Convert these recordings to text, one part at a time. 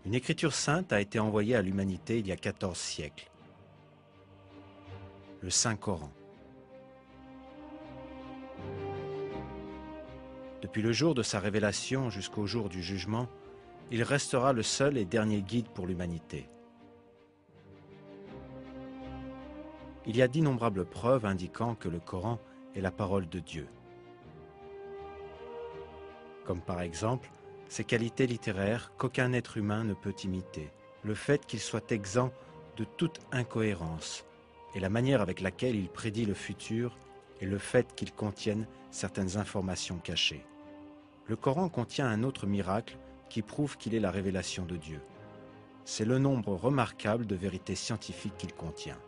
Une écriture sainte a été envoyée à l'humanité il y a 14 siècles. Le Saint-Coran. Depuis le jour de sa révélation jusqu'au jour du jugement, il restera le seul et dernier guide pour l'humanité. Il y a d'innombrables preuves indiquant que le Coran est la parole de Dieu. Comme par exemple, ses qualités littéraires qu'aucun être humain ne peut imiter, le fait qu'il soit exempt de toute incohérence, et la manière avec laquelle il prédit le futur, et le fait qu'il contienne certaines informations cachées. Le Coran contient un autre miracle qui prouve qu'il est la révélation de Dieu. C'est le nombre remarquable de vérités scientifiques qu'il contient.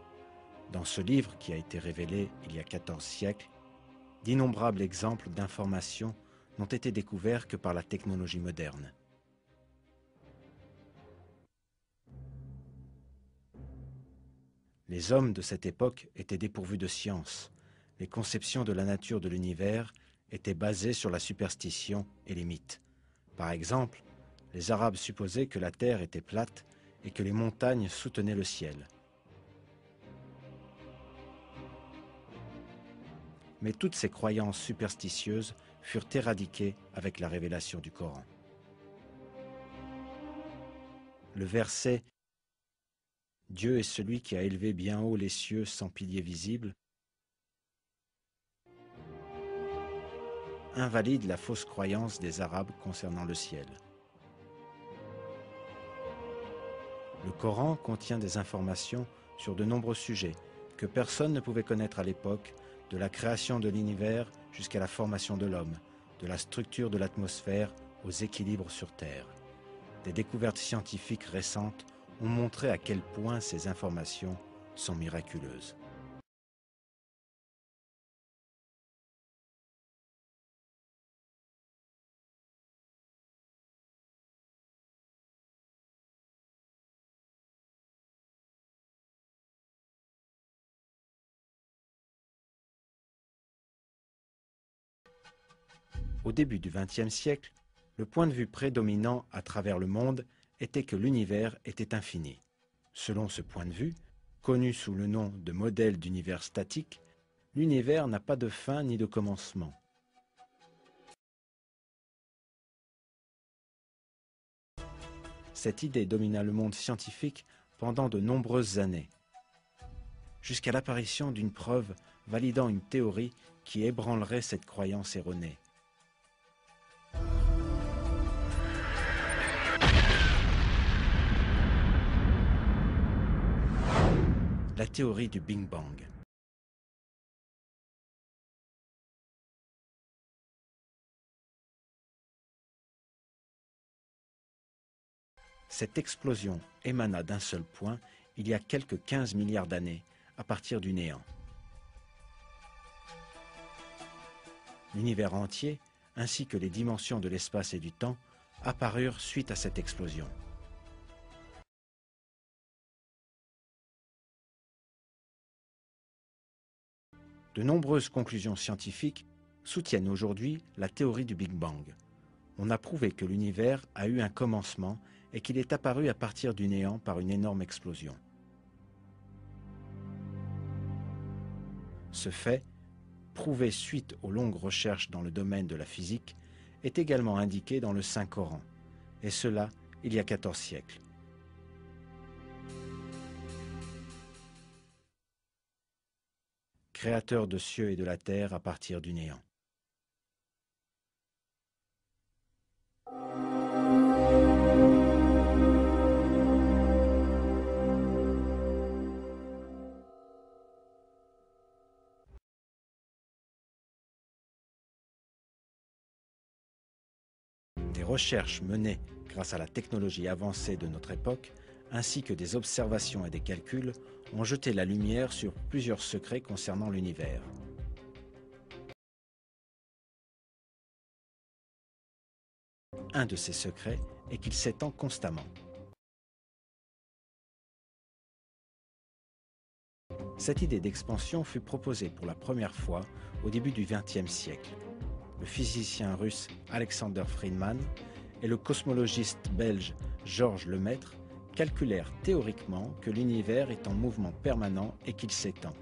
Dans ce livre qui a été révélé il y a 14 siècles, d'innombrables exemples d'informations n'ont été découverts que par la technologie moderne. Les hommes de cette époque étaient dépourvus de science. Les conceptions de la nature de l'univers étaient basées sur la superstition et les mythes. Par exemple, les Arabes supposaient que la terre était plate et que les montagnes soutenaient le ciel. Mais toutes ces croyances superstitieuses furent éradiquées avec la révélation du Coran. Le verset « Dieu est celui qui a élevé bien haut les cieux sans pilier visible » invalide la fausse croyance des Arabes concernant le ciel. Le Coran contient des informations sur de nombreux sujets que personne ne pouvait connaître à l'époque, de la création de l'univers jusqu'à la formation de l'homme, de la structure de l'atmosphère aux équilibres sur Terre. Des découvertes scientifiques récentes ont montré à quel point ces informations sont miraculeuses. Au début du XXe siècle, le point de vue prédominant à travers le monde était que l'univers était infini. Selon ce point de vue, connu sous le nom de modèle d'univers statique, l'univers n'a pas de fin ni de commencement. Cette idée domina le monde scientifique pendant de nombreuses années, jusqu'à l'apparition d'une preuve validant une théorie qui ébranlerait cette croyance erronée. La théorie du Big Bang. Cette explosion émana d'un seul point il y a quelques 15 milliards d'années, à partir du néant. L'univers entier, ainsi que les dimensions de l'espace et du temps, apparurent suite à cette explosion. De nombreuses conclusions scientifiques soutiennent aujourd'hui la théorie du Big Bang. On a prouvé que l'univers a eu un commencement et qu'il est apparu à partir du néant par une énorme explosion. Ce fait, prouvé suite aux longues recherches dans le domaine de la physique, est également indiqué dans le Saint-Coran, et cela il y a 14 siècles. Créateur de cieux et de la terre à partir du néant. Des recherches menées grâce à la technologie avancée de notre époque, ainsi que des observations et des calculs, ont jeté la lumière sur plusieurs secrets concernant l'univers. Un de ces secrets est qu'il s'étend constamment. Cette idée d'expansion fut proposée pour la première fois au début du XXe siècle. Le physicien russe Alexander Friedmann et le cosmologiste belge Georges Lemaître, calculèrent théoriquement que l'univers est en mouvement permanent et qu'il s'étend.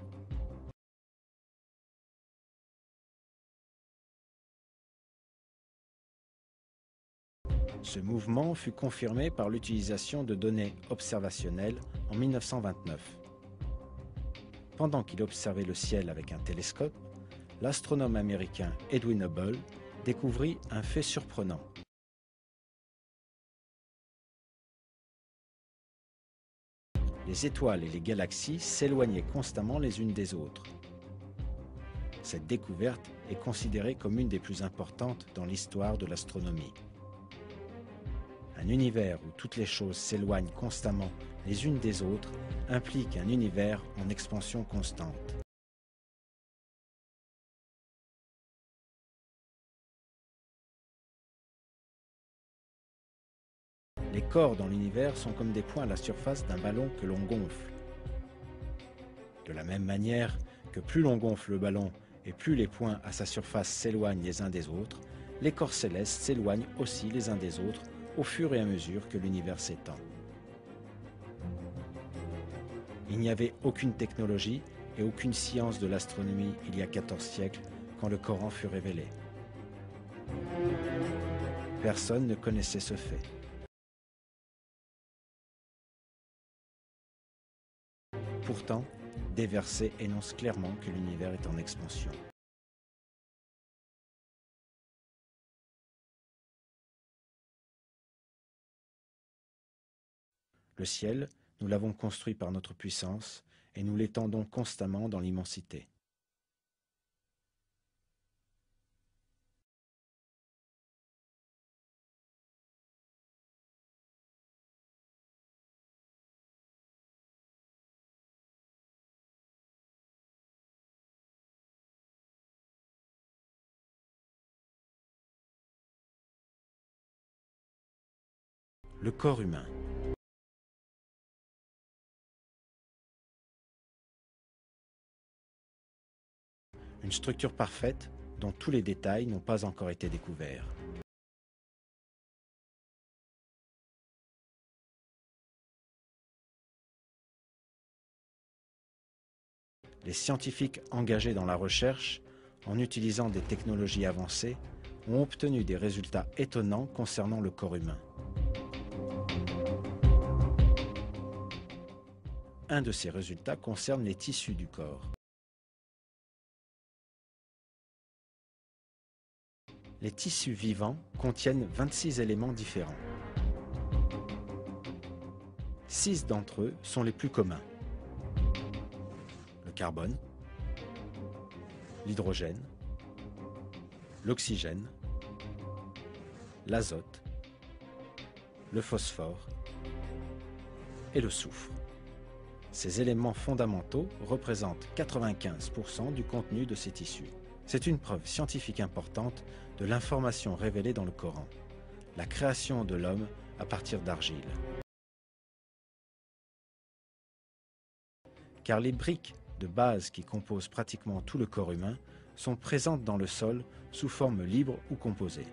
Ce mouvement fut confirmé par l'utilisation de données observationnelles en 1929. Pendant qu'il observait le ciel avec un télescope, l'astronome américain Edwin Hubble découvrit un fait surprenant. Les étoiles et les galaxies s'éloignaient constamment les unes des autres. Cette découverte est considérée comme une des plus importantes dans l'histoire de l'astronomie. Un univers où toutes les choses s'éloignent constamment les unes des autres implique un univers en expansion constante. Les corps dans l'univers sont comme des points à la surface d'un ballon que l'on gonfle. De la même manière que plus l'on gonfle le ballon et plus les points à sa surface s'éloignent les uns des autres, les corps célestes s'éloignent aussi les uns des autres au fur et à mesure que l'univers s'étend. Il n'y avait aucune technologie et aucune science de l'astronomie il y a 14 siècles quand le Coran fut révélé. Personne ne connaissait ce fait. Pourtant, des versets énoncent clairement que l'univers est en expansion. Le ciel, nous l'avons construit par notre puissance et nous l'étendons constamment dans l'immensité. Le corps humain. Une structure parfaite dont tous les détails n'ont pas encore été découverts. Les scientifiques engagés dans la recherche, en utilisant des technologies avancées, ont obtenu des résultats étonnants concernant le corps humain. Un de ces résultats concerne les tissus du corps. Les tissus vivants contiennent 26 éléments différents. 6 d'entre eux sont les plus communs. Le carbone, l'hydrogène, l'oxygène, l'azote, le phosphore et le soufre. Ces éléments fondamentaux représentent 95% du contenu de ces tissus. C'est une preuve scientifique importante de l'information révélée dans le Coran, la création de l'homme à partir d'argile. Car les briques de base qui composent pratiquement tout le corps humain sont présentes dans le sol sous forme libre ou composée.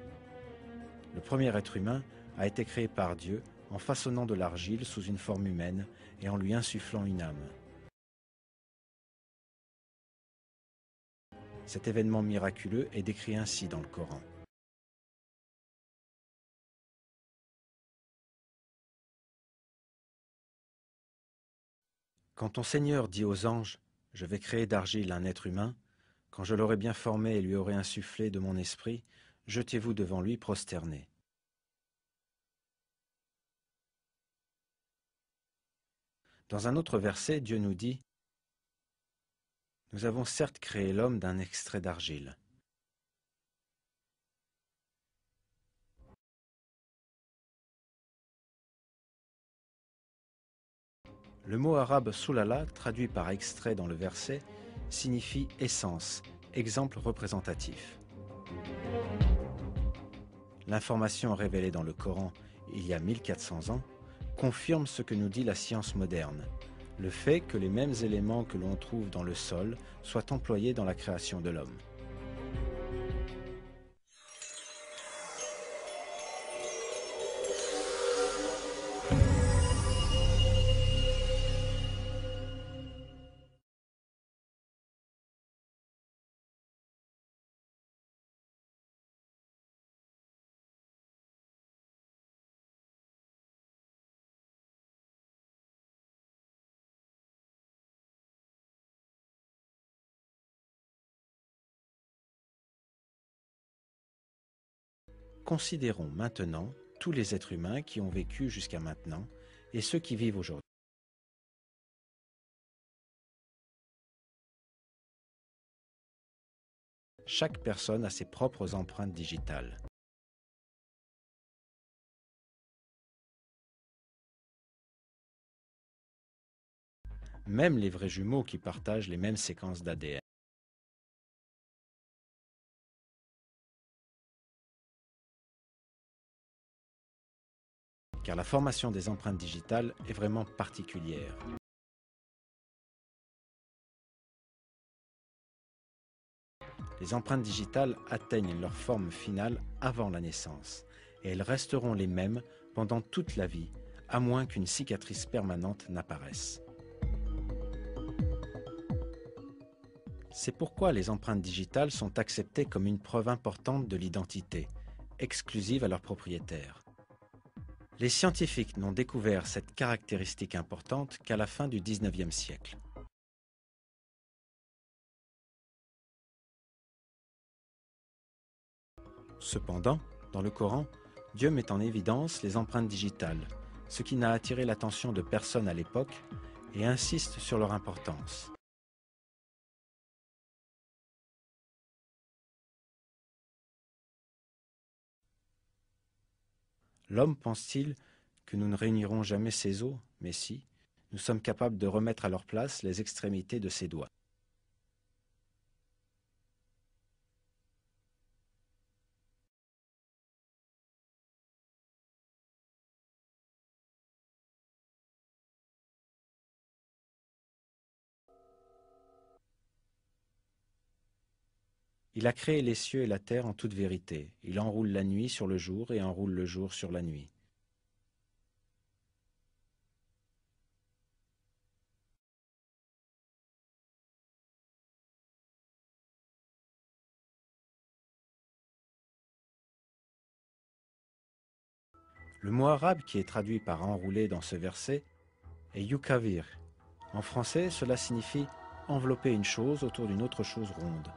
Le premier être humain a été créé par Dieu en façonnant de l'argile sous une forme humaine et en lui insufflant une âme. Cet événement miraculeux est décrit ainsi dans le Coran. Quand ton Seigneur dit aux anges « Je vais créer d'argile un être humain », quand je l'aurai bien formé et lui aurai insufflé de mon esprit, jetez-vous devant lui prosternés. Dans un autre verset, Dieu nous dit « Nous avons certes créé l'homme d'un extrait d'argile. » Le mot arabe soulala, traduit par extrait dans le verset, signifie essence, exemple représentatif. L'information révélée dans le Coran il y a 1400 ans confirme ce que nous dit la science moderne, le fait que les mêmes éléments que l'on trouve dans le sol soient employés dans la création de l'homme. considérons maintenant tous les êtres humains qui ont vécu jusqu'à maintenant et ceux qui vivent aujourd'hui. Chaque personne a ses propres empreintes digitales. Même les vrais jumeaux qui partagent les mêmes séquences d'ADN. Car la formation des empreintes digitales est vraiment particulière. Les empreintes digitales atteignent leur forme finale avant la naissance, et elles resteront les mêmes pendant toute la vie, à moins qu'une cicatrice permanente n'apparaisse. C'est pourquoi les empreintes digitales sont acceptées comme une preuve importante de l'identité, exclusive à leurs propriétaires. Les scientifiques n'ont découvert cette caractéristique importante qu'à la fin du XIXe siècle. Cependant, dans le Coran, Dieu met en évidence les empreintes digitales, ce qui n'a attiré l'attention de personne à l'époque, et insiste sur leur importance. L'homme pense-t-il que nous ne réunirons jamais ses os, mais si, nous sommes capables de remettre à leur place les extrémités de ses doigts. Il a créé les cieux et la terre en toute vérité. Il enroule la nuit sur le jour et enroule le jour sur la nuit. Le mot arabe qui est traduit par enrouler dans ce verset est yukavir. En français, cela signifie envelopper une chose autour d'une autre chose ronde.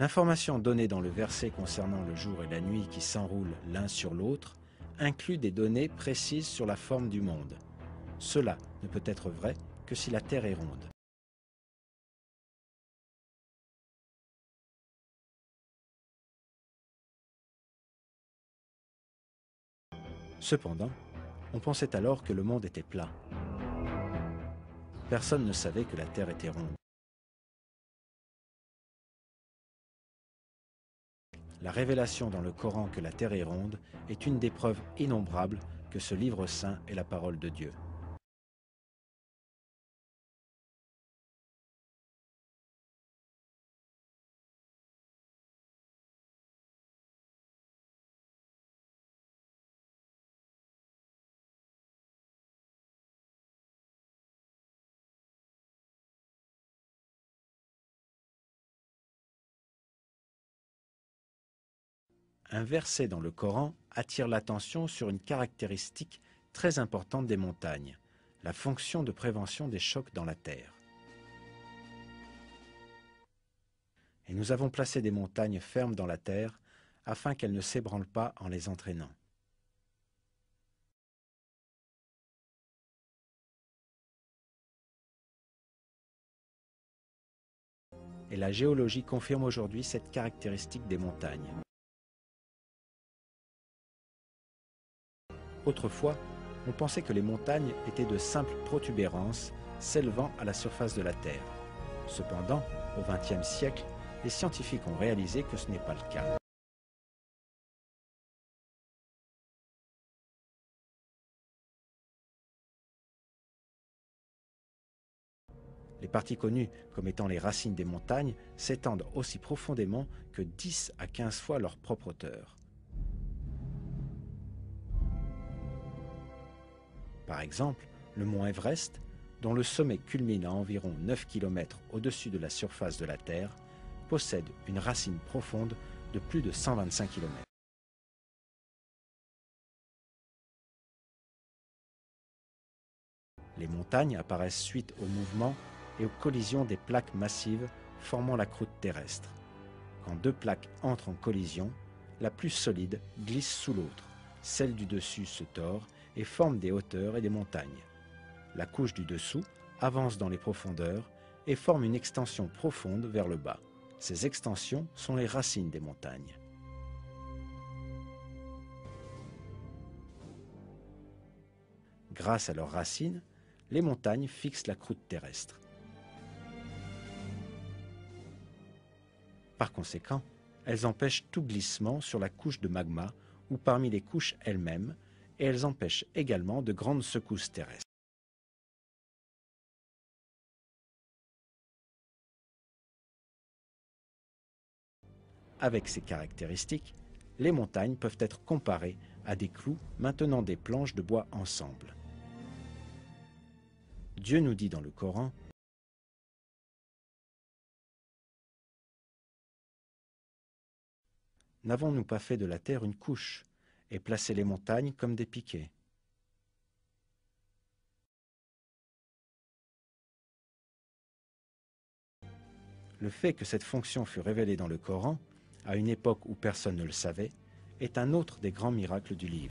L'information donnée dans le verset concernant le jour et la nuit qui s'enroulent l'un sur l'autre inclut des données précises sur la forme du monde. Cela ne peut être vrai que si la Terre est ronde. Cependant, on pensait alors que le monde était plat. Personne ne savait que la Terre était ronde. La révélation dans le Coran que la Terre est ronde est une des preuves innombrables que ce livre saint est la parole de Dieu. Un verset dans le Coran attire l'attention sur une caractéristique très importante des montagnes, la fonction de prévention des chocs dans la terre. Et nous avons placé des montagnes fermes dans la terre afin qu'elles ne s'ébranlent pas en les entraînant. Et la géologie confirme aujourd'hui cette caractéristique des montagnes. Autrefois, on pensait que les montagnes étaient de simples protubérances s'élevant à la surface de la Terre. Cependant, au XXe siècle, les scientifiques ont réalisé que ce n'est pas le cas. Les parties connues comme étant les racines des montagnes s'étendent aussi profondément que 10 à 15 fois leur propre hauteur. Par exemple, le mont Everest, dont le sommet culmine à environ 9 km au-dessus de la surface de la Terre, possède une racine profonde de plus de 125 km. Les montagnes apparaissent suite au mouvement et aux collisions des plaques massives formant la croûte terrestre. Quand deux plaques entrent en collision, la plus solide glisse sous l'autre, celle du dessus se tord et forme des hauteurs et des montagnes. La couche du dessous avance dans les profondeurs et forme une extension profonde vers le bas. Ces extensions sont les racines des montagnes. Grâce à leurs racines, les montagnes fixent la croûte terrestre. Par conséquent, elles empêchent tout glissement sur la couche de magma ou parmi les couches elles-mêmes, et elles empêchent également de grandes secousses terrestres. Avec ces caractéristiques, les montagnes peuvent être comparées à des clous maintenant des planches de bois ensemble. Dieu nous dit dans le Coran: « N'avons-nous pas fait de la terre une couche et placé les montagnes comme des piquets ?» Le fait que cette fonction fût révélée dans le Coran, à une époque où personne ne le savait, est un autre des grands miracles du livre.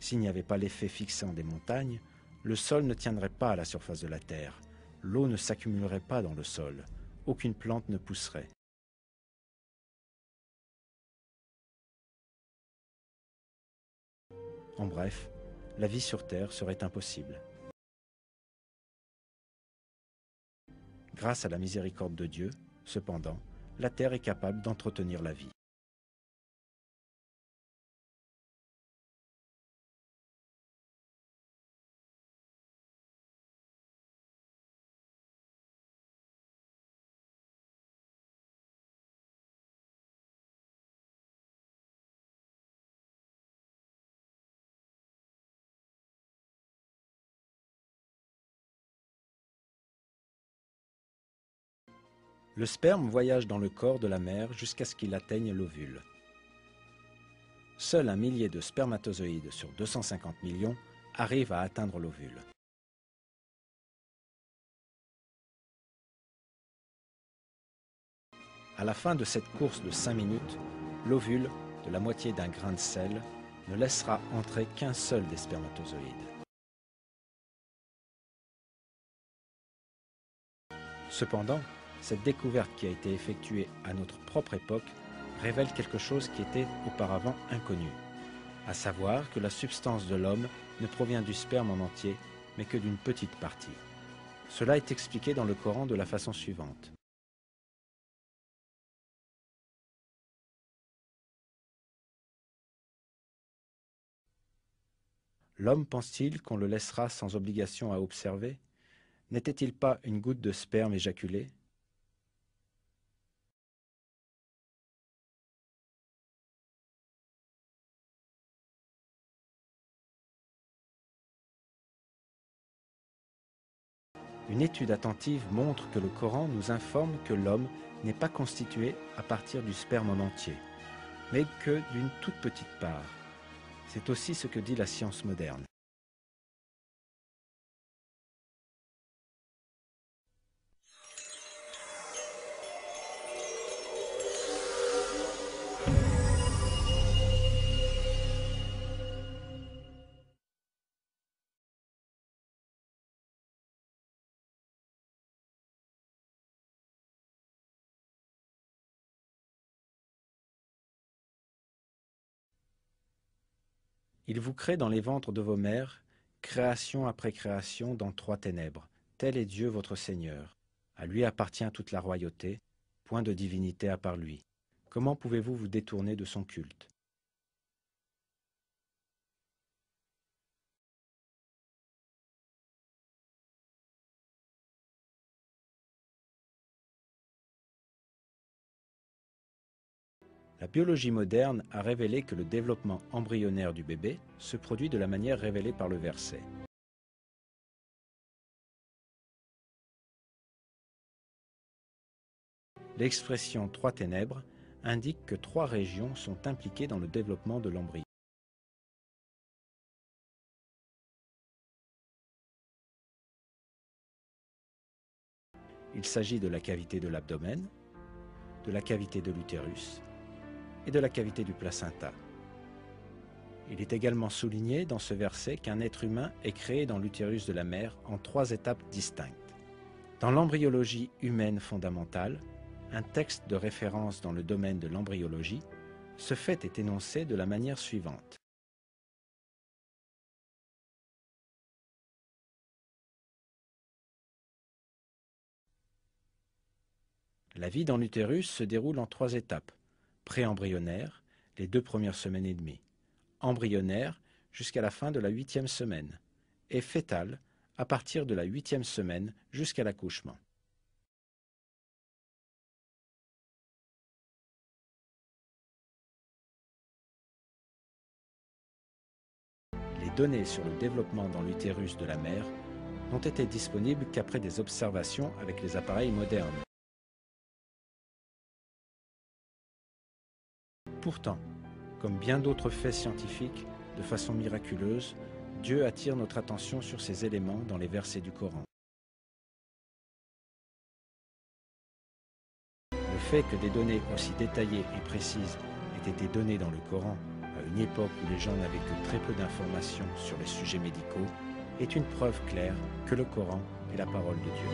S'il n'y avait pas l'effet fixant des montagnes, le sol ne tiendrait pas à la surface de la terre, l'eau ne s'accumulerait pas dans le sol, aucune plante ne pousserait. En bref, la vie sur terre serait impossible. Grâce à la miséricorde de Dieu, cependant, la terre est capable d'entretenir la vie. Le sperme voyage dans le corps de la mère jusqu'à ce qu'il atteigne l'ovule. Seul 1 millier de spermatozoïdes sur 250 millions arrivent à atteindre l'ovule. À la fin de cette course de 5 minutes, l'ovule, de la moitié d'un grain de sel, ne laissera entrer qu'un seul des spermatozoïdes. Cependant, cette découverte qui a été effectuée à notre propre époque révèle quelque chose qui était auparavant inconnu, à savoir que la substance de l'homme ne provient du sperme en entier, mais que d'une petite partie. Cela est expliqué dans le Coran de la façon suivante. L'homme pense-t-il qu'on le laissera sans obligation à observer? N'était-il pas une goutte de sperme éjaculée? Une étude attentive montre que le Coran nous informe que l'homme n'est pas constitué à partir du sperme en entier, mais que d'une toute petite part. C'est aussi ce que dit la science moderne. Il vous crée dans les ventres de vos mères, création après création dans 3 ténèbres. Tel est Dieu votre Seigneur. À lui appartient toute la royauté, point de divinité à part lui. Comment pouvez-vous vous détourner de son culte? La biologie moderne a révélé que le développement embryonnaire du bébé se produit de la manière révélée par le verset. L'expression 3 ténèbres indique que 3 régions sont impliquées dans le développement de l'embryon. Il s'agit de la cavité de l'abdomen, de la cavité de l'utérus et de la cavité du placenta. Il est également souligné dans ce verset qu'un être humain est créé dans l'utérus de la mère en 3 étapes distinctes. Dans l'embryologie humaine fondamentale, un texte de référence dans le domaine de l'embryologie, ce fait est énoncé de la manière suivante. La vie dans l'utérus se déroule en 3 étapes. Préembryonnaire, les 2 premières semaines et demie. Embryonnaire, jusqu'à la fin de la 8e semaine. Et fétale, à partir de la 8e semaine jusqu'à l'accouchement. Les données sur le développement dans l'utérus de la mère n'ont été disponibles qu'après des observations avec les appareils modernes. Pourtant, comme bien d'autres faits scientifiques, de façon miraculeuse, Dieu attire notre attention sur ces éléments dans les versets du Coran. Le fait que des données aussi détaillées et précises aient été données dans le Coran, à une époque où les gens n'avaient que très peu d'informations sur les sujets médicaux, est une preuve claire que le Coran est la parole de Dieu.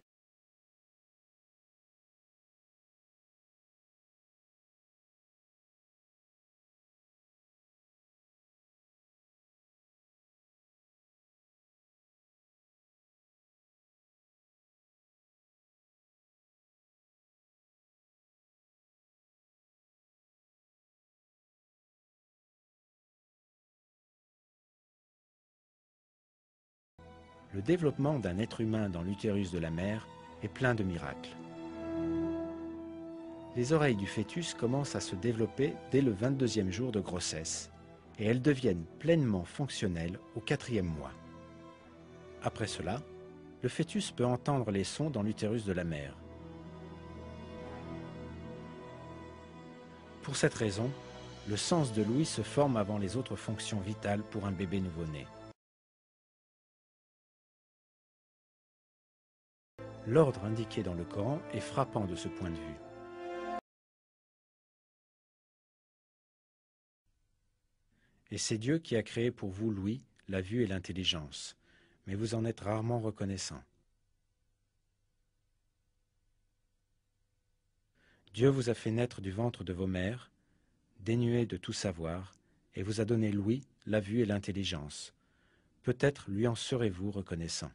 Le développement d'un être humain dans l'utérus de la mère est plein de miracles. Les oreilles du fœtus commencent à se développer dès le 22e jour de grossesse et elles deviennent pleinement fonctionnelles au 4e mois. Après cela, le fœtus peut entendre les sons dans l'utérus de la mère. Pour cette raison, le sens de l'ouïe se forme avant les autres fonctions vitales pour un bébé nouveau-né. L'ordre indiqué dans le Coran est frappant de ce point de vue. Et c'est Dieu qui a créé pour vous l'ouïe, la vue et l'intelligence, mais vous en êtes rarement reconnaissant. Dieu vous a fait naître du ventre de vos mères, dénué de tout savoir, et vous a donné l'ouïe, la vue et l'intelligence. Peut-être lui en serez-vous reconnaissant.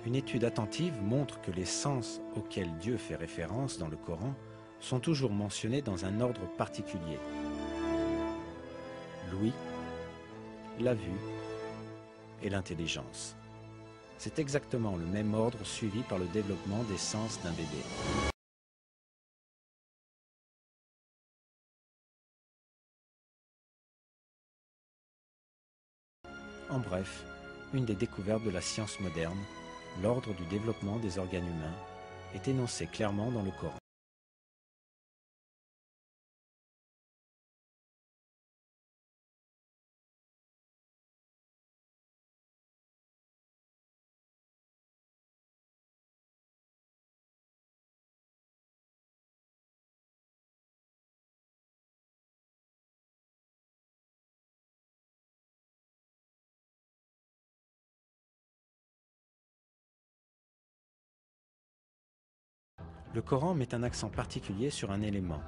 Une étude attentive montre que les sens auxquels Dieu fait référence dans le Coran sont toujours mentionnés dans un ordre particulier. L'ouïe, la vue et l'intelligence. C'est exactement le même ordre suivi par le développement des sens d'un bébé. En bref, une des découvertes de la science moderne, l'ordre du développement des organes humains, est énoncé clairement dans le Coran. Le Coran met un accent particulier sur un élément,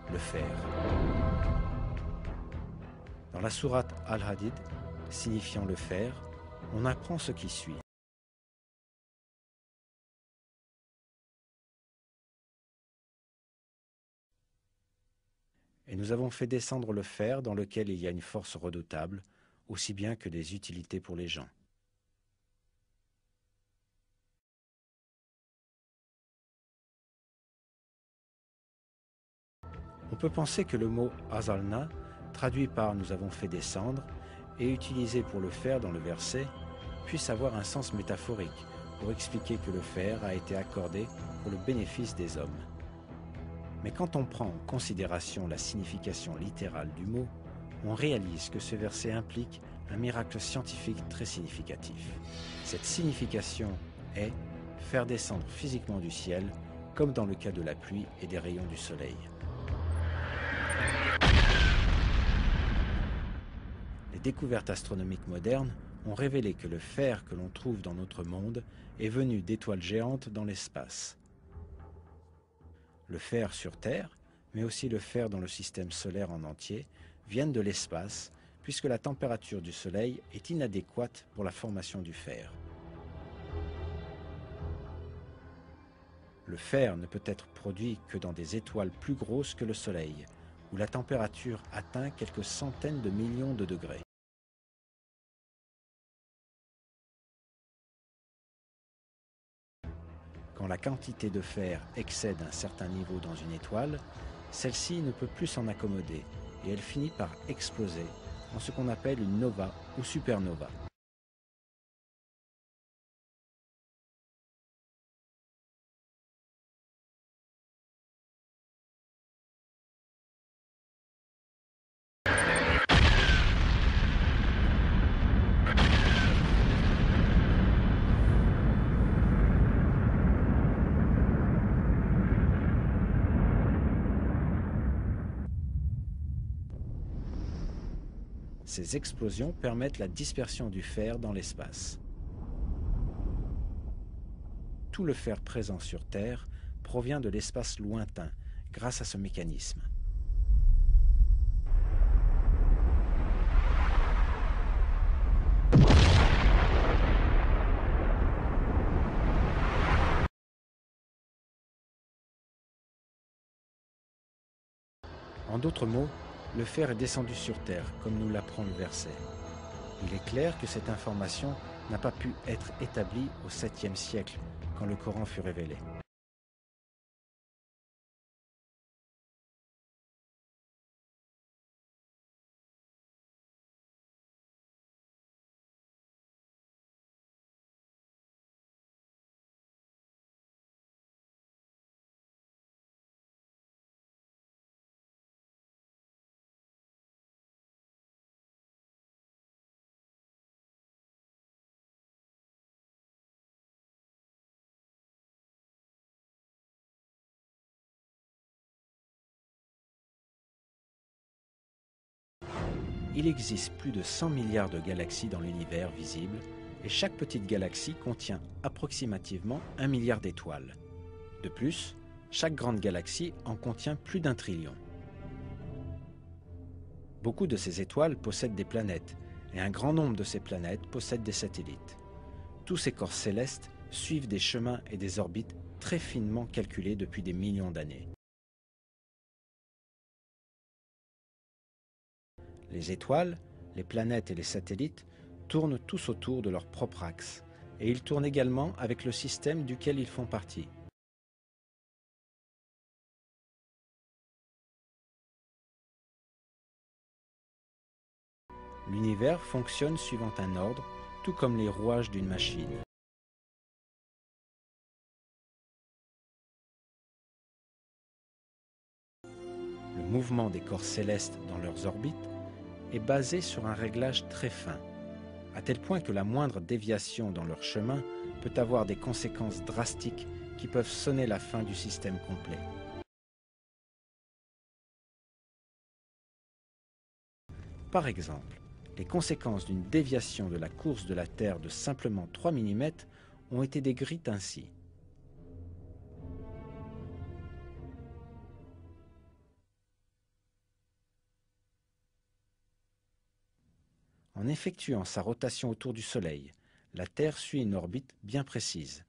le fer. Dans la sourate Al-Hadid, signifiant le fer, on apprend ce qui suit. Et nous avons fait descendre le fer dans lequel il y a une force redoutable, aussi bien que des utilités pour les gens. On peut penser que le mot « azalna », traduit par « nous avons fait descendre » et utilisé pour le fer dans le verset, puisse avoir un sens métaphorique, pour expliquer que le fer a été accordé pour le bénéfice des hommes. Mais quand on prend en considération la signification littérale du mot, on réalise que ce verset implique un miracle scientifique très significatif. Cette signification est faire descendre physiquement du ciel, comme dans le cas de la pluie et des rayons du soleil. Les découvertes astronomiques modernes ont révélé que le fer que l'on trouve dans notre monde est venu d'étoiles géantes dans l'espace. Le fer sur Terre, mais aussi le fer dans le système solaire en entier, viennent de l'espace, puisque la température du Soleil est inadéquate pour la formation du fer. Le fer ne peut être produit que dans des étoiles plus grosses que le Soleil, où la température atteint quelques centaines de millions de degrés. Quand la quantité de fer excède un certain niveau dans une étoile, celle-ci ne peut plus s'en accommoder et elle finit par exploser en ce qu'on appelle une nova ou supernova. Ces explosions permettent la dispersion du fer dans l'espace. Tout le fer présent sur Terre provient de l'espace lointain grâce à ce mécanisme. En d'autres mots, le fer est descendu sur Terre, comme nous l'apprend le verset. Il est clair que cette information n'a pas pu être établie au 7e siècle, quand le Coran fut révélé. Il existe plus de 100 milliards de galaxies dans l'univers visible et chaque petite galaxie contient approximativement 1 milliard d'étoiles. De plus, chaque grande galaxie en contient plus d'1 trillion. Beaucoup de ces étoiles possèdent des planètes et un grand nombre de ces planètes possèdent des satellites. Tous ces corps célestes suivent des chemins et des orbites très finement calculés depuis des millions d'années. Les étoiles, les planètes et les satellites tournent tous autour de leur propre axe, et ils tournent également avec le système duquel ils font partie. L'univers fonctionne suivant un ordre, tout comme les rouages d'une machine. Le mouvement des corps célestes dans leurs orbites est basé sur un réglage très fin, à tel point que la moindre déviation dans leur chemin peut avoir des conséquences drastiques qui peuvent sonner la fin du système complet. Par exemple, les conséquences d'une déviation de la course de la Terre de simplement 3 mm ont été décrites ainsi. En effectuant sa rotation autour du Soleil, la Terre suit une orbite bien précise,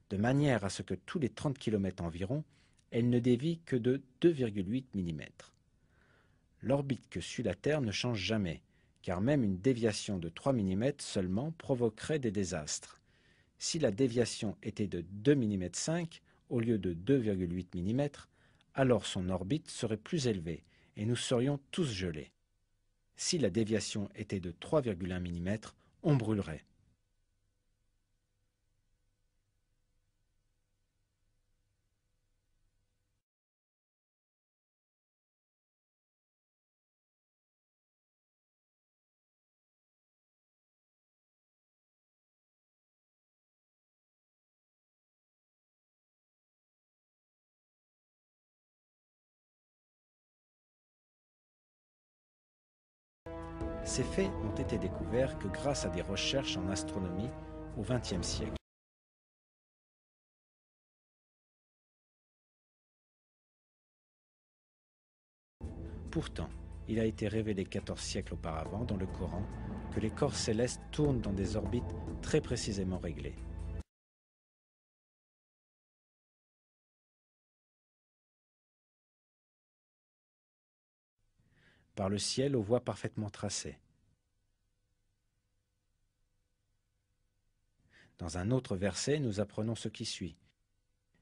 de manière à ce que tous les 30 km environ, elle ne dévie que de 2,8 mm. L'orbite que suit la Terre ne change jamais, car même une déviation de 3 mm seulement provoquerait des désastres. Si la déviation était de 2,5 mm au lieu de 2,8 mm, alors son orbite serait plus élevée et nous serions tous gelés. Si la déviation était de 3,1 mm, on brûlerait. Ces faits ont été découverts que grâce à des recherches en astronomie au XXe siècle. Pourtant, il a été révélé 14 siècles auparavant dans le Coran que les corps célestes tournent dans des orbites très précisément réglées. Par le ciel aux voies parfaitement tracées. Dans un autre verset, nous apprenons ce qui suit.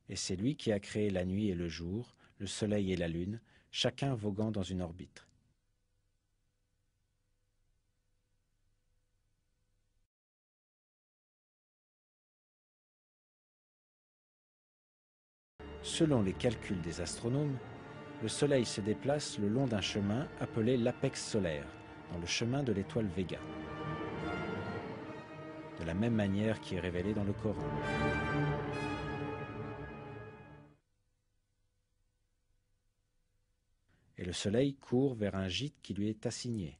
Et c'est lui qui a créé la nuit et le jour, le soleil et la lune, chacun voguant dans une orbite. Selon les calculs des astronomes, le soleil se déplace le long d'un chemin appelé l'apex solaire, dans le chemin de l'étoile Véga. De la même manière qui est révélée dans le Coran. Et le soleil court vers un gîte qui lui est assigné.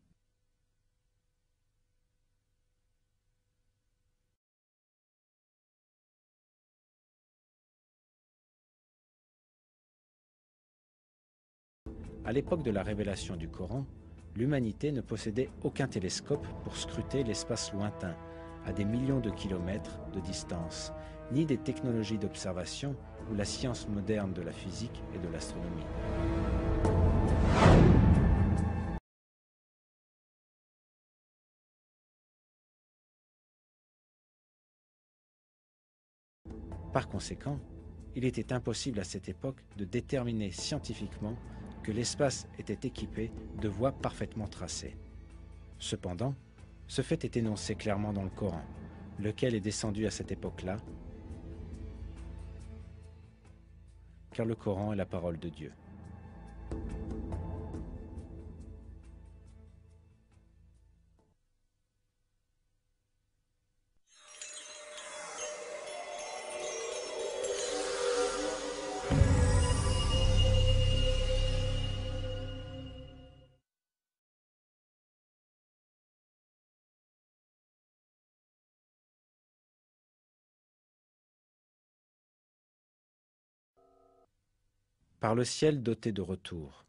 À l'époque de la révélation du Coran, l'humanité ne possédait aucun télescope pour scruter l'espace lointain, à des millions de kilomètres de distance, ni des technologies d'observation ou la science moderne de la physique et de l'astronomie. Par conséquent, il était impossible à cette époque de déterminer scientifiquement que l'espace était équipé de voies parfaitement tracées. Cependant, ce fait est énoncé clairement dans le Coran, lequel est descendu à cette époque-là, car le Coran est la parole de Dieu. Par le ciel doté de retours.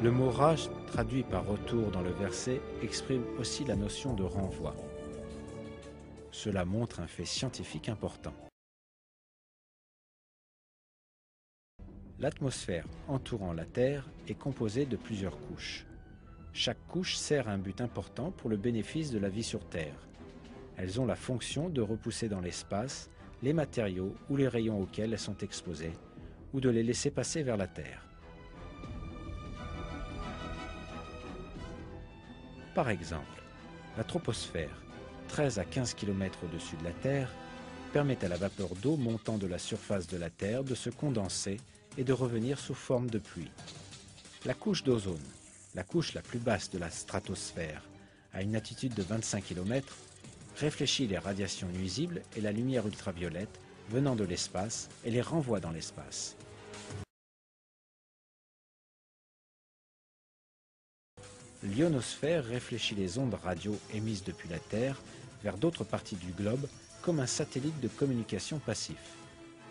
Le mot raj, traduit par retour dans le verset, exprime aussi la notion de renvoi. Cela montre un fait scientifique important. L'atmosphère entourant la Terre est composée de plusieurs couches. Chaque couche sert à un but important pour le bénéfice de la vie sur Terre. Elles ont la fonction de repousser dans l'espace les matériaux ou les rayons auxquels elles sont exposées, ou de les laisser passer vers la Terre. Par exemple, la troposphère, 13 à 15 km au-dessus de la Terre, permet à la vapeur d'eau montant de la surface de la Terre de se condenser et de revenir sous forme de pluie. La couche d'ozone, la couche la plus basse de la stratosphère, à une altitude de 25 km, réfléchit les radiations nuisibles et la lumière ultraviolette venant de l'espace et les renvoie dans l'espace. L'ionosphère réfléchit les ondes radio émises depuis la Terre vers d'autres parties du globe comme un satellite de communication passif.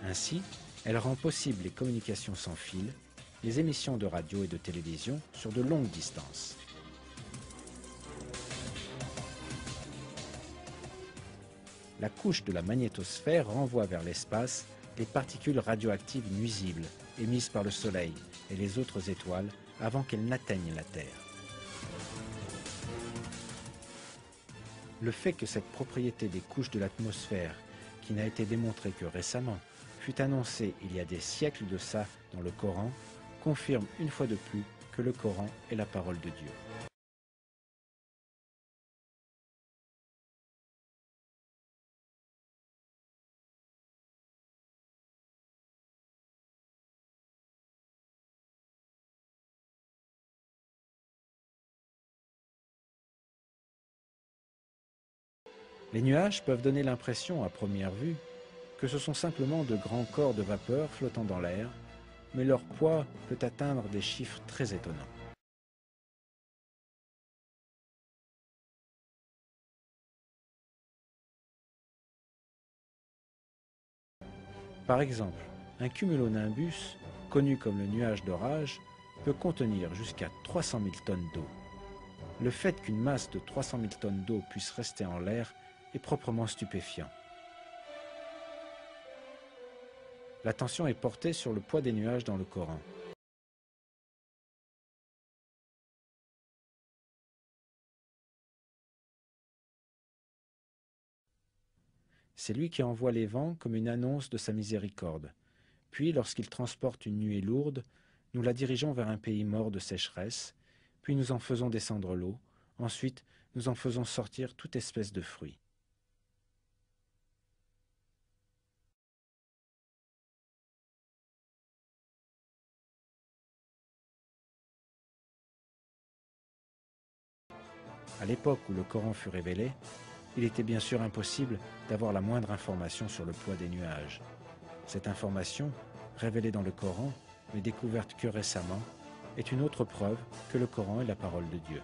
Ainsi, elle rend possible les communications sans fil, les émissions de radio et de télévision sur de longues distances. La couche de la magnétosphère renvoie vers l'espace les particules radioactives nuisibles émises par le Soleil et les autres étoiles avant qu'elles n'atteignent la Terre. Le fait que cette propriété des couches de l'atmosphère, qui n'a été démontrée que récemment, fut annoncée il y a des siècles de ça dans le Coran, confirme une fois de plus que le Coran est la parole de Dieu. Les nuages peuvent donner l'impression, à première vue, que ce sont simplement de grands corps de vapeur flottant dans l'air, mais leur poids peut atteindre des chiffres très étonnants. Par exemple, un cumulonimbus, connu comme le nuage d'orage, peut contenir jusqu'à 300 000 tonnes d'eau. Le fait qu'une masse de 300 000 tonnes d'eau puisse rester en l'air est proprement stupéfiant. L'attention est portée sur le poids des nuages dans le Coran. C'est lui qui envoie les vents comme une annonce de sa miséricorde. Puis, lorsqu'il transporte une nuée lourde, nous la dirigeons vers un pays mort de sécheresse, puis nous en faisons descendre l'eau, ensuite nous en faisons sortir toute espèce de fruits. À l'époque où le Coran fut révélé, il était bien sûr impossible d'avoir la moindre information sur le poids des nuages. Cette information, révélée dans le Coran, mais découverte que récemment, est une autre preuve que le Coran est la parole de Dieu.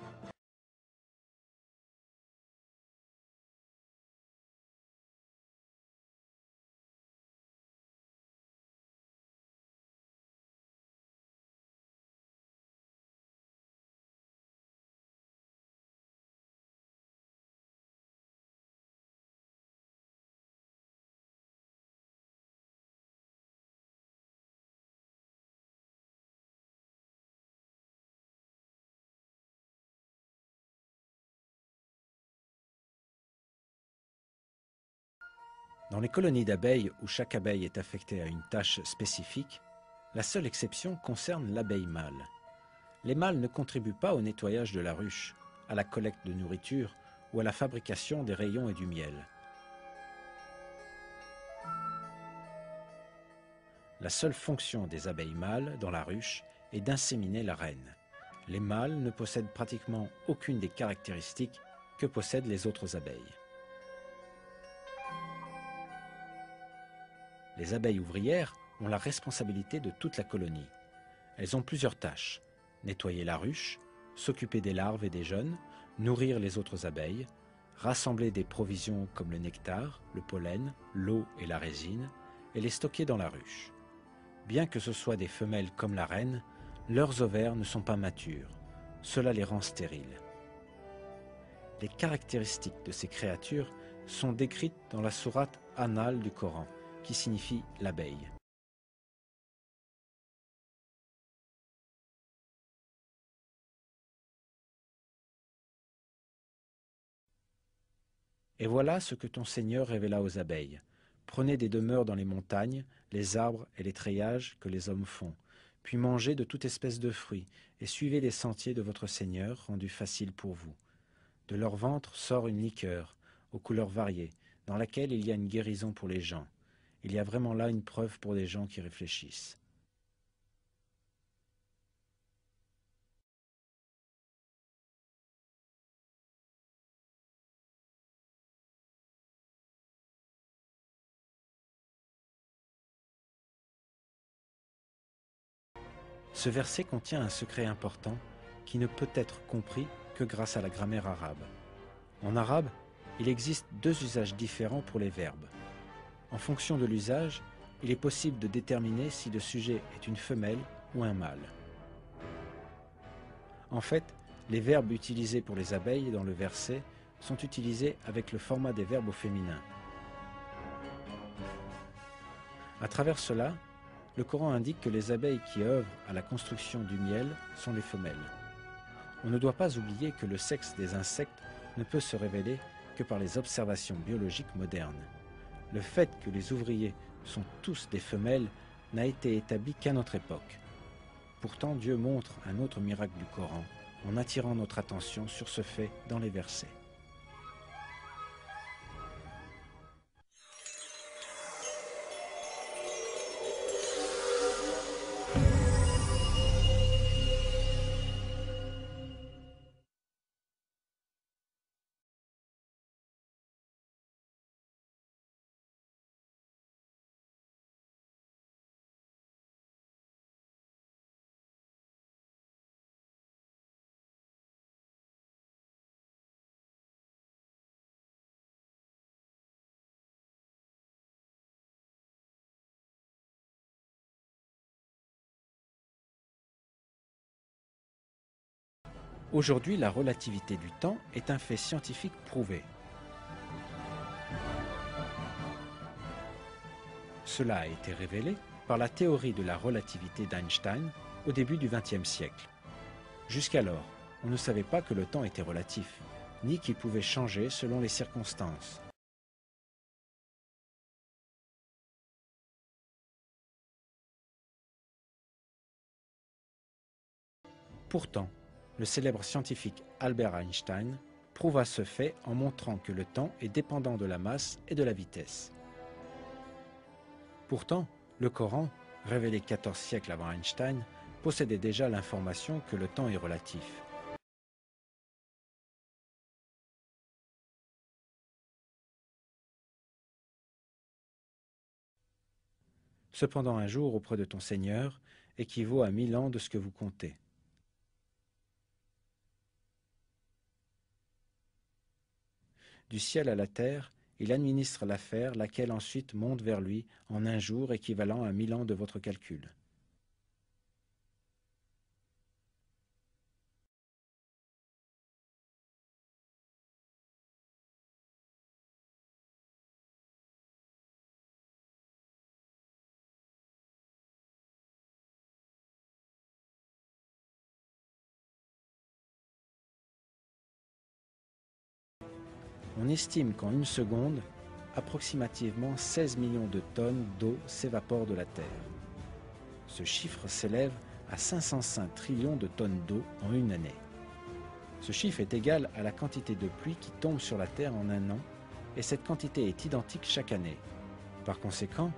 Dans les colonies d'abeilles où chaque abeille est affectée à une tâche spécifique, la seule exception concerne l'abeille mâle. Les mâles ne contribuent pas au nettoyage de la ruche, à la collecte de nourriture ou à la fabrication des rayons et du miel. La seule fonction des abeilles mâles dans la ruche est d'inséminer la reine. Les mâles ne possèdent pratiquement aucune des caractéristiques que possèdent les autres abeilles. Les abeilles ouvrières ont la responsabilité de toute la colonie. Elles ont plusieurs tâches: nettoyer la ruche, s'occuper des larves et des jeunes, nourrir les autres abeilles, rassembler des provisions comme le nectar, le pollen, l'eau et la résine, et les stocker dans la ruche. Bien que ce soient des femelles comme la reine, leurs ovaires ne sont pas matures. Cela les rend stériles. Les caractéristiques de ces créatures sont décrites dans la sourate An-Nahl du Coran, qui signifie l'abeille. Et voilà ce que ton Seigneur révéla aux abeilles. Prenez des demeures dans les montagnes, les arbres et les treillages que les hommes font, puis mangez de toute espèce de fruits, et suivez les sentiers de votre Seigneur rendus faciles pour vous. De leur ventre sort une liqueur, aux couleurs variées, dans laquelle il y a une guérison pour les gens. Il y a vraiment là une preuve pour des gens qui réfléchissent. Ce verset contient un secret important qui ne peut être compris que grâce à la grammaire arabe. En arabe, il existe deux usages différents pour les verbes. En fonction de l'usage, il est possible de déterminer si le sujet est une femelle ou un mâle. En fait, les verbes utilisés pour les abeilles dans le verset sont utilisés avec le format des verbes au féminin. À travers cela, le Coran indique que les abeilles qui œuvrent à la construction du miel sont les femelles. On ne doit pas oublier que le sexe des insectes ne peut se révéler que par les observations biologiques modernes. Le fait que les ouvriers sont tous des femelles n'a été établi qu'à notre époque. Pourtant, Dieu montre un autre miracle du Coran en attirant notre attention sur ce fait dans les versets. Aujourd'hui, la relativité du temps est un fait scientifique prouvé. Cela a été révélé par la théorie de la relativité d'Einstein au début du XXe siècle. Jusqu'alors, on ne savait pas que le temps était relatif, ni qu'il pouvait changer selon les circonstances. Pourtant, le célèbre scientifique Albert Einstein prouva ce fait en montrant que le temps est dépendant de la masse et de la vitesse. Pourtant, le Coran, révélé 14 siècles avant Einstein, possédait déjà l'information que le temps est relatif. Cependant, un jour auprès de ton Seigneur équivaut à 1000 ans de ce que vous comptez. Du ciel à la terre, il administre l'affaire, laquelle ensuite monte vers lui en un jour équivalent à 1000 ans de votre calcul. On estime qu'en une seconde, approximativement 16 millions de tonnes d'eau s'évaporent de la Terre. Ce chiffre s'élève à 505 trillions de tonnes d'eau en une année. Ce chiffre est égal à la quantité de pluie qui tombe sur la Terre en un an, et cette quantité est identique chaque année. Par conséquent,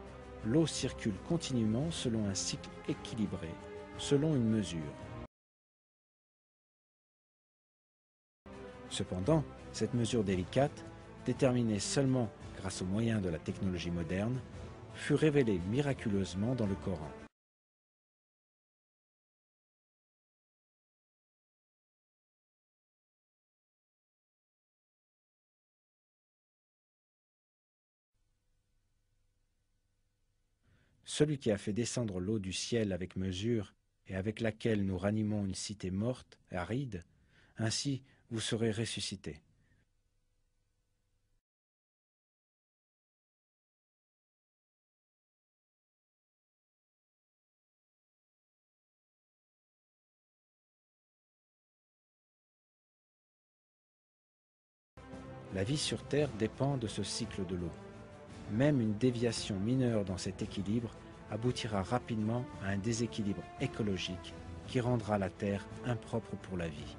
l'eau circule continuellement selon un cycle équilibré, selon une mesure. Cependant, cette mesure délicate, déterminée seulement grâce aux moyens de la technologie moderne, fut révélée miraculeusement dans le Coran. Celui qui a fait descendre l'eau du ciel avec mesure et avec laquelle nous ranimons une cité morte, aride, ainsi vous serez ressuscités. La vie sur Terre dépend de ce cycle de l'eau. Même une déviation mineure dans cet équilibre aboutira rapidement à un déséquilibre écologique qui rendra la Terre impropre pour la vie.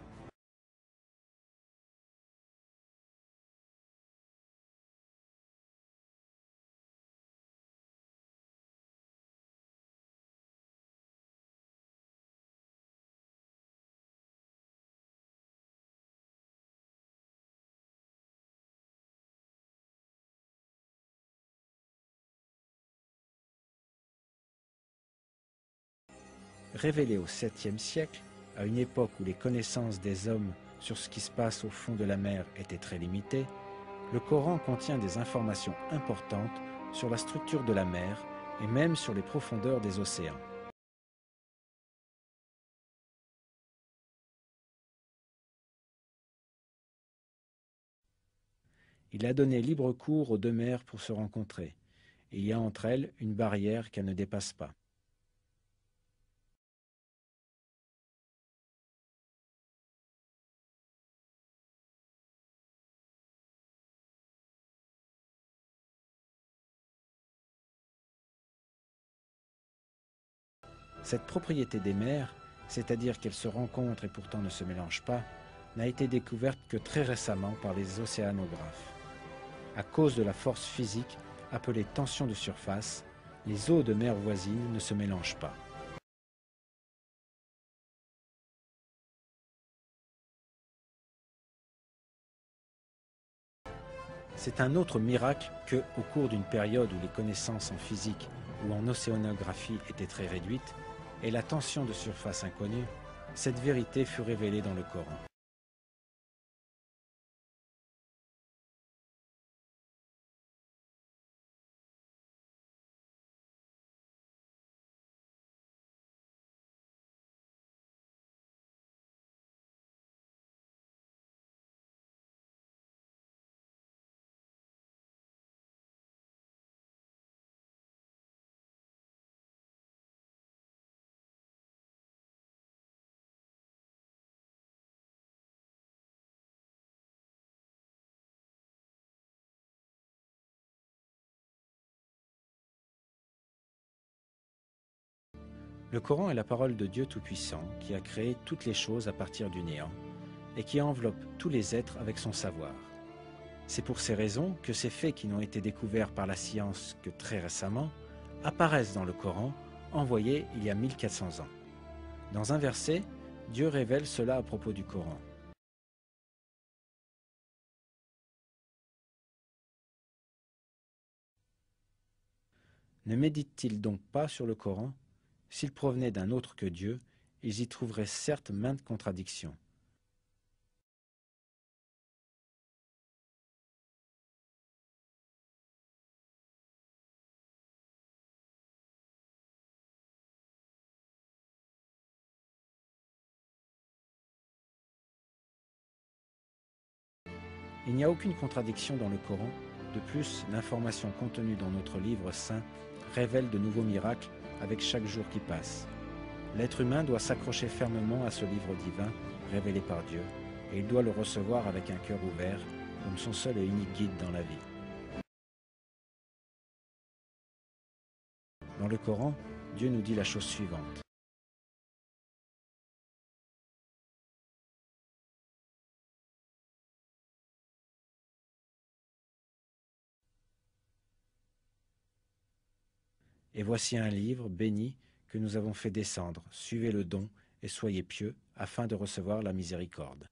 Révélé au 7e siècle, à une époque où les connaissances des hommes sur ce qui se passe au fond de la mer étaient très limitées, le Coran contient des informations importantes sur la structure de la mer et même sur les profondeurs des océans. Il a donné libre cours aux deux mers pour se rencontrer, et il y a entre elles une barrière qu'elles ne dépassent pas. Cette propriété des mers, c'est-à-dire qu'elles se rencontrent et pourtant ne se mélangent pas, n'a été découverte que très récemment par les océanographes. À cause de la force physique appelée tension de surface, les eaux de mer voisines ne se mélangent pas. C'est un autre miracle que, au cours d'une période où les connaissances en physique ou en océanographie étaient très réduites, et la tension de surface inconnue, cette vérité fut révélée dans le Coran. Le Coran est la parole de Dieu Tout-Puissant qui a créé toutes les choses à partir du néant et qui enveloppe tous les êtres avec son savoir. C'est pour ces raisons que ces faits qui n'ont été découverts par la science que très récemment apparaissent dans le Coran, envoyé il y a 1400 ans. Dans un verset, Dieu révèle cela à propos du Coran. Ne méditent-ils donc pas sur le Coran? S'il provenait d'un autre que Dieu, ils y trouveraient certes maintes contradictions. Il n'y a aucune contradiction dans le Coran. De plus, l'information contenue dans notre livre saint révèle de nouveaux miracles avec chaque jour qui passe. L'être humain doit s'accrocher fermement à ce livre divin révélé par Dieu, et il doit le recevoir avec un cœur ouvert, comme son seul et unique guide dans la vie. Dans le Coran, Dieu nous dit la chose suivante. Et voici un livre béni que nous avons fait descendre. Suivez le don et soyez pieux afin de recevoir la miséricorde.